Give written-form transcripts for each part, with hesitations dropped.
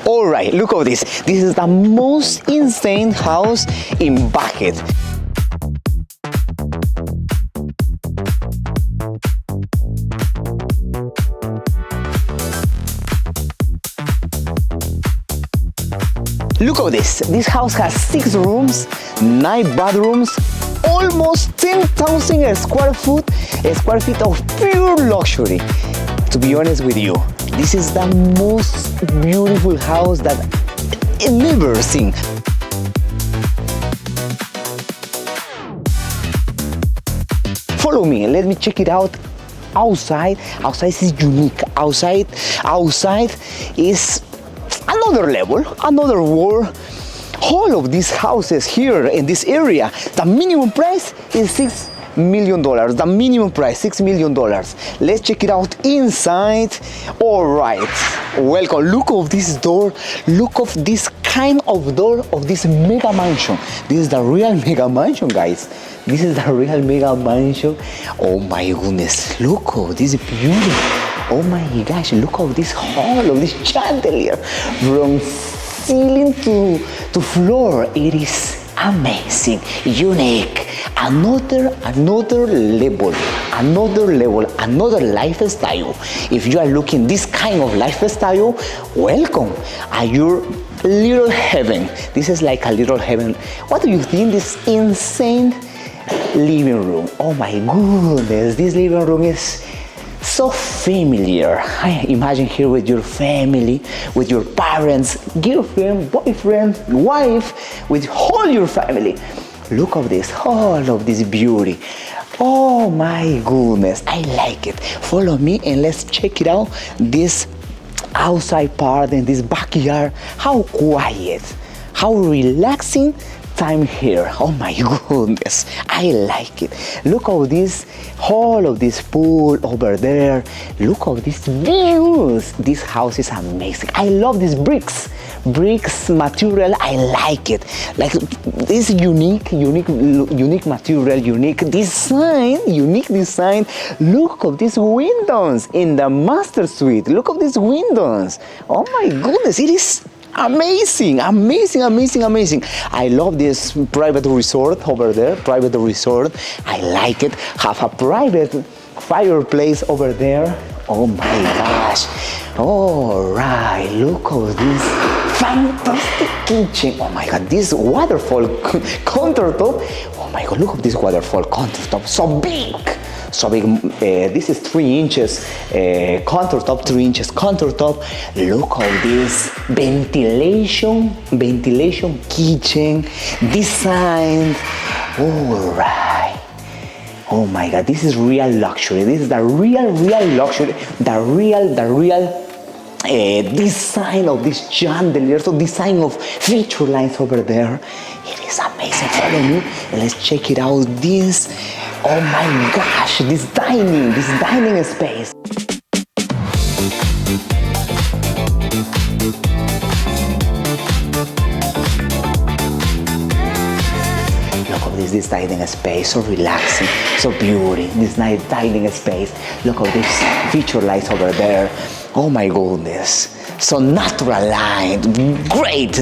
All right, look at this. This is the most insane house in Buckhead. Look at this. This house has 6 rooms, 9 bedrooms, almost 10,000 square feet of pure luxury. To be honest with you, this is the most beautiful house that I've never seen. Follow me, let me check it out outside. Outside is unique. Outside is another level, another world. All of these houses here in this area, the minimum price is $6 million. The minimum price, $6 million. Let's check it out inside. All right, welcome. Look of this door. Look of this kind of door of this mega mansion. This is the real mega mansion, guys. This is the real mega mansion. Oh my goodness, look at this beauty. Oh my gosh, look at this hall of this chandelier from ceiling to floor. It is amazing, unique, another level, another lifestyle. If you are looking this kind of lifestyle, welcome at your little heaven. This is like a little heaven. What do you think? This insane living room. Oh my goodness, this living room is so familiar. I imagine here with your family, with your parents, girlfriend, boyfriend, wife, with all your family. Look at this, all of this beauty. Oh my goodness, I like it. Follow me and let's check it out. This outside part and this backyard, how quiet, how relaxing time here. Oh my goodness, I like it. Look at this, all of this pool over there. Look at these views. This house is amazing. I love these bricks material. I like it. Like this unique material, unique design. Look at these windows in the master suite. Look at these windows. Oh my goodness, it is amazing. I love this private resort over there. I like it. Have a private fireplace over there. Oh my gosh. All right, look at this fantastic kitchen. Oh my god, this waterfall countertop. Oh my god, look at this waterfall countertop. So big. This is 3 inches countertop, 3 inches countertop. Look at this ventilation kitchen design. All right. Oh my god, this is real luxury. This is the real luxury. The real design of this chandelier, so design of feature lines over there. It is amazing. Follow me and let's check it out. This, oh my gosh, this dining space. Look at this dining space, so relaxing, so beauty. This nice dining space. Look at this feature lights over there. Oh my goodness, so natural light, great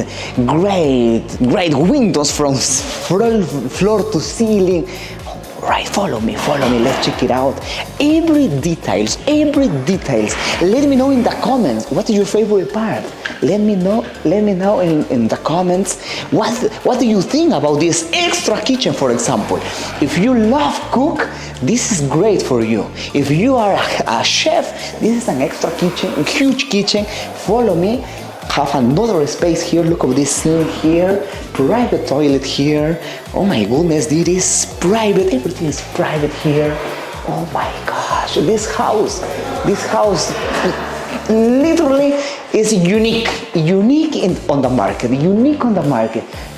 windows from floor to ceiling. Right, follow me, let's check it out. Every details. Let me know in the comments, what is your favorite part? Let me know in the comments, what do you think about this extra kitchen, for example. If you love cook, this is great for you. If you are a chef, this is an extra kitchen, a huge kitchen. Follow me. Have another space here. Look at this sink here, private toilet here. Oh my goodness, this is private. Everything is private here. Oh my gosh, this house literally is unique on the market.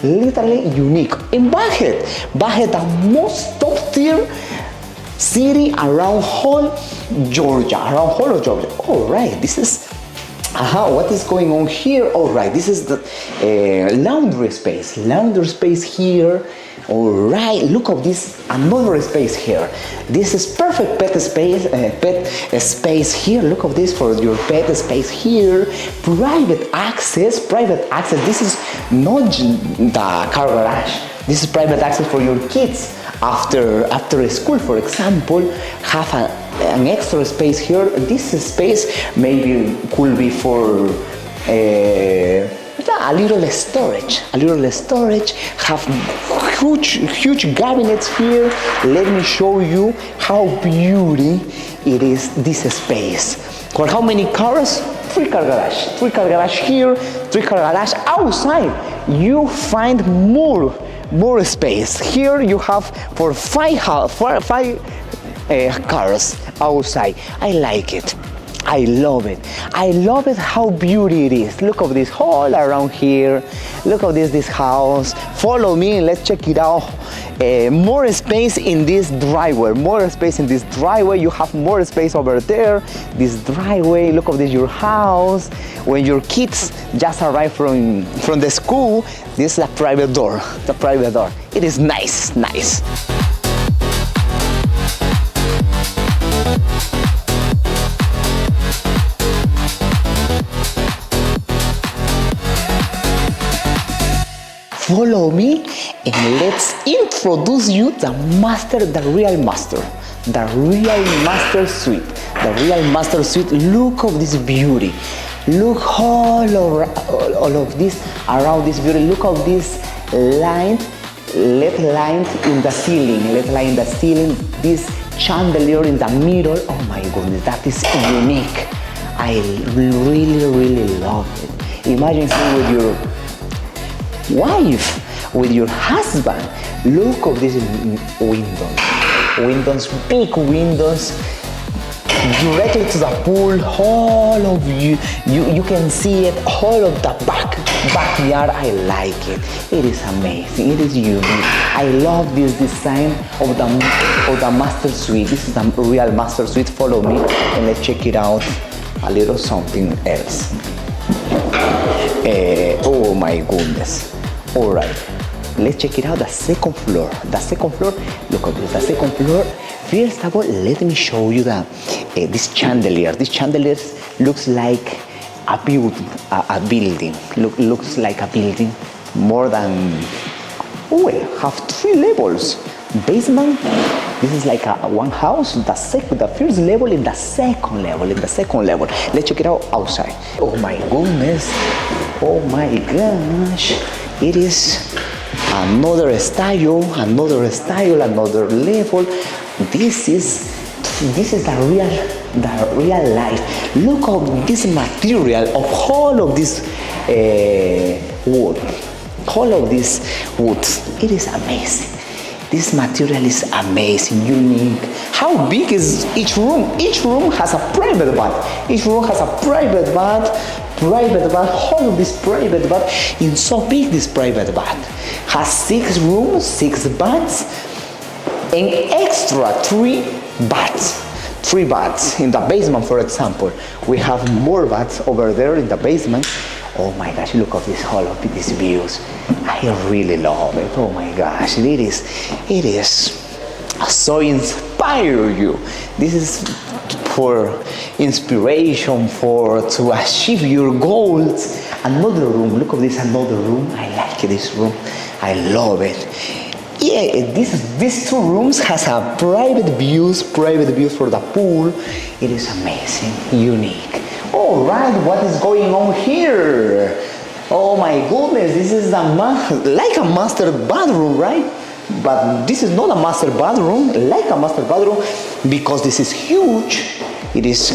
Literally unique in Buckhead, the most top tier city around whole of Georgia. All right, this is What is going on here? All right, this is the laundry space. Laundry space here. All right, look at this, another space here. This is perfect pet space here. Look at this for your pet space here. Private access. This is not the car garage. This is private access for your kids. After school, for example, have an extra space here. This space maybe could be for a little storage. Have huge cabinets here. Let me show you how beauty it is, this space. For how many cars? 3 car garage. 3 car garage here, 3 car garage outside. You find more space. Here you have for 5 cars outside. I like it. I love it. I love it how beauty it is. Look at this all around here. Look at this house. Follow me and let's check it out. More space in this driveway. You have more space over there. This driveway. Look at this, your house. When your kids just arrive from the school, this is a private door. It is nice. Follow me and let's introduce you the real master suite. Look at this beauty. Look all of this around this beauty. Look at this LED lines in the ceiling. This chandelier in the middle. Oh my goodness, that is unique. I really love it. Imagine here with your wife, with your husband. Look at these windows, big windows, directly to the pool. All of you can see it, all of the backyard. I like it. It is amazing. It is unique. I love this design of the master suite. This is the real master suite. Follow me and let's check it out. A little something else. Oh my goodness. All right, let's check it out. The second floor. Look at this. The second floor. First of all, let me show you this chandelier. This chandelier looks like a building. Looks like a building. More than have 3 levels. Basement. This is like one house. The first level in the second level. Let's check it out outside. Oh my goodness. Oh my gosh. It is another style, another level. This is the real life. Look at this material of all of this wood. It is amazing. This material is amazing, unique. How big is each room? Each room has a private bath. All of this private bath is so big. This private bath has 6 rooms, 6 baths, and extra 3 baths. 3 baths in the basement, for example. We have more baths over there in the basement. Oh my gosh, look at this, all of these views. I really love it. Oh my gosh, it is so inspire you. This is for inspiration, to achieve your goals. Another room, look at this, another room. I like this room. I love it. Yeah, these 2 rooms has a private views for the pool. It is amazing, unique. All right, what is going on here? Oh my goodness, this is like a master bathroom, right? But this is not a master bathroom, like a master bathroom, because this is huge. It is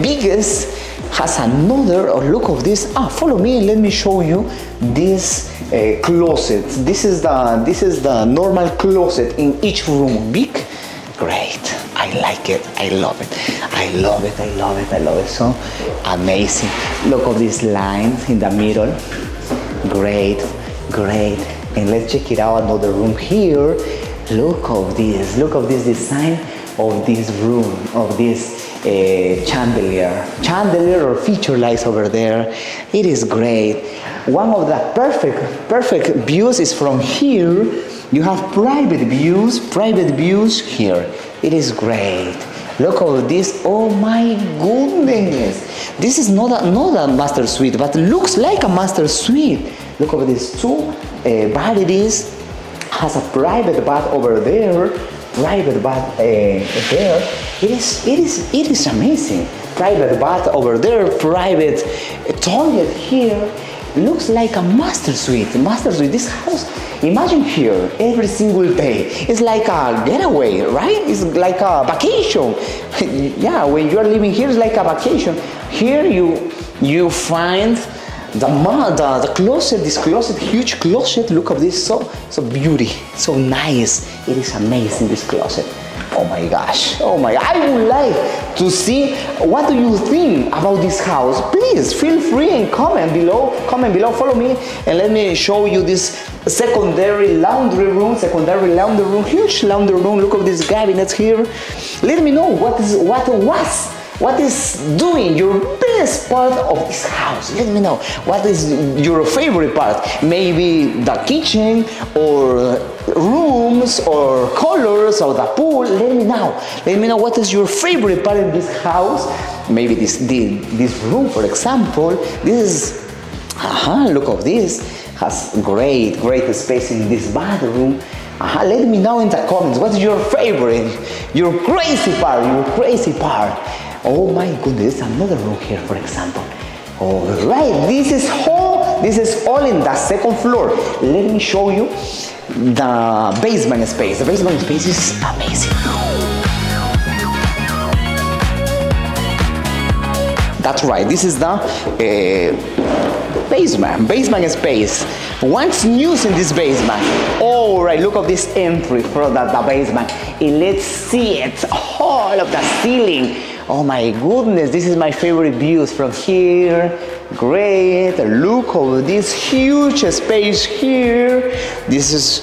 biggest. Has another. Look of this. Follow me and let me show you this closet. This is the normal closet in each room. Big, great. I like it. I love it. So amazing. Look at these lines in the middle. Great. And let's check it out. Another room here. Look at this design of this room, of this chandelier or feature lights over there. It is great. One of the perfect views is from here. You have private views here. It is great. Look at this. Oh my goodness. This is not a master suite, but looks like a master suite. Look at these two vanities. Has a private bath over there. Private bath there. It is amazing. Private bath over there. Private toilet here. Looks like a master suite. Master suite. This house. Imagine here every single day. It's like a getaway, right? It's like a vacation. Yeah, when you are living here, it's like a vacation. Here you find the closet. This closet, huge closet. Look at this, so beauty, so nice. It is amazing, this closet. Oh my gosh, oh my, I would like to see what do you think about this house. Please feel free and comment below, follow me and let me show you this secondary laundry room, huge laundry room. Look at these cabinets here. Let me know what is doing your best part of this house. Let me know what is your favorite part. Maybe the kitchen or rooms or colors or the pool. Let me know what is your favorite part in this house. Maybe this room, for example. This is look at this. Has great space in this bathroom. Let me know in the comments what's your favorite, your crazy part. Oh my goodness, another room here, for example. All right, this is all in the second floor. Let me show you the basement space. The basement space is amazing. That's right, this is the basement space. What's new in this basement? All right, look at this entry for the basement. And let's see it, all of the ceiling. Oh my goodness, this is my favorite views from here. Great, look over this huge space here. This is,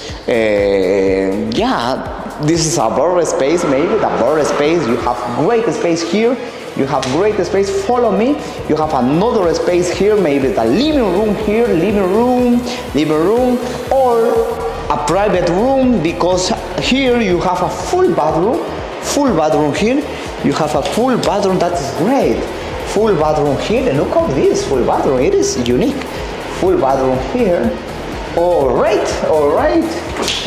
this is a borrowed space, maybe the borrowed space. You have great space here. You have great space, follow me. You have another space here, maybe the living room here, living room, or a private room, because here you have a full bathroom here. You have a full bathroom, that is great. Full bathroom here, and look at this full bathroom, it is unique. Full bathroom here. All right.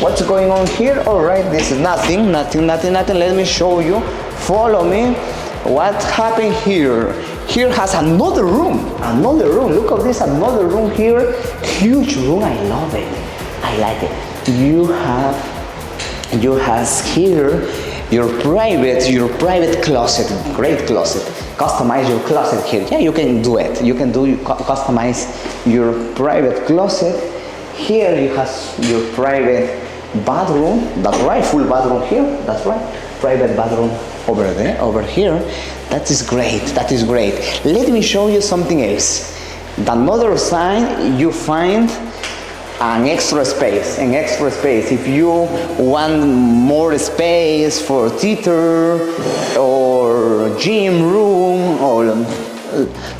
What's going on here? All right, this is nothing. Let me show you. Follow me. What happened here? Here has another room. Look at this, another room here. Huge room, I love it. I like it. You have here your private closet, great closet. Customize your closet here. Yeah, you can do it. You can customize your private closet. Here you have your private bathroom. That's right, full bathroom here. That's right, private bathroom over there, over here. That is great. Let me show you something else. The other side, you find an extra space. If you want more space for theater or gym room or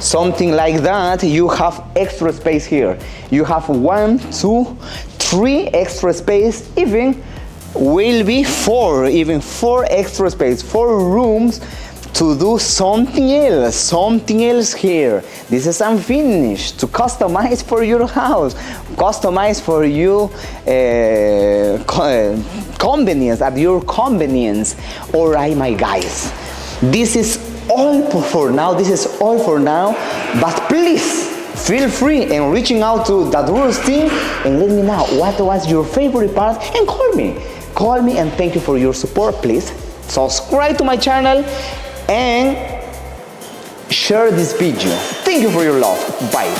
something like that, you have extra space here. You have 1, 2, 3 extra space, even will be 4 extra space, 4 rooms to do something else here. This is unfinished, to customize for your house, customize for you convenience, at your convenience. All right, my guys, this is all for now. But please feel free in reaching out to the Duros team and let me know what was your favorite part, and call me and thank you for your support. Please subscribe to my channel and share this video. Thank you for your love. Bye.